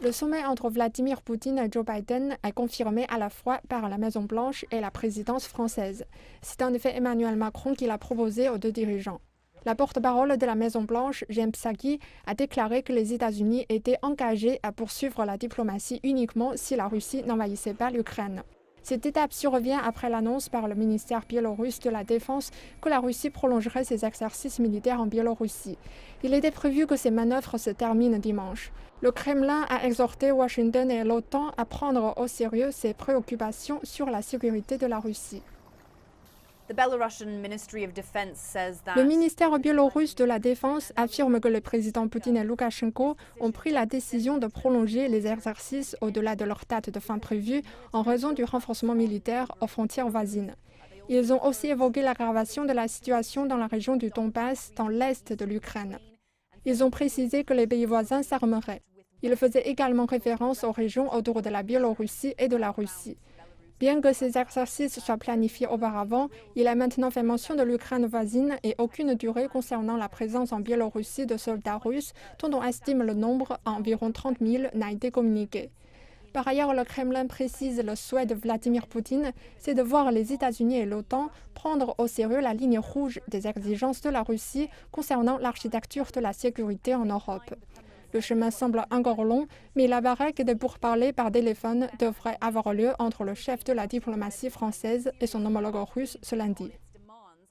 Le sommet entre Vladimir Poutine et Joe Biden est confirmé à la fois par la Maison-Blanche et la présidence française. C'est en effet Emmanuel Macron qui l'a proposé aux deux dirigeants. La porte-parole de la Maison-Blanche, Jen Psaki, a déclaré que les États-Unis étaient engagés à poursuivre la diplomatie uniquement si la Russie n'envahissait pas l'Ukraine. Cette étape survient après l'annonce par le ministère biélorusse de la Défense que la Russie prolongerait ses exercices militaires en Biélorussie. Il était prévu que ces manœuvres se terminent dimanche. Le Kremlin a exhorté Washington et l'OTAN à prendre au sérieux ses préoccupations sur la sécurité de la Russie. Le ministère biélorusse de la Défense affirme que les présidents Poutine et Loukachenko ont pris la décision de prolonger les exercices au-delà de leur date de fin prévue en raison du renforcement militaire aux frontières voisines. Ils ont aussi évoqué l'aggravation de la situation dans la région du Donbass, dans l'est de l'Ukraine. Ils ont précisé que les pays voisins s'armeraient. Ils faisaient également référence aux régions autour de la Biélorussie et de la Russie. Bien que ces exercices soient planifiés auparavant, il est maintenant fait mention de l'Ukraine voisine et aucune durée concernant la présence en Biélorussie de soldats russes, dont on estime le nombre à environ 30 000, n'a été communiqué. Par ailleurs, le Kremlin précise le souhait de Vladimir Poutine, c'est de voir les États-Unis et l'OTAN prendre au sérieux la ligne rouge des exigences de la Russie concernant l'architecture de la sécurité en Europe. Le chemin semble encore long, mais la baraque des pourparlers par téléphone devrait avoir lieu entre le chef de la diplomatie française et son homologue russe ce lundi.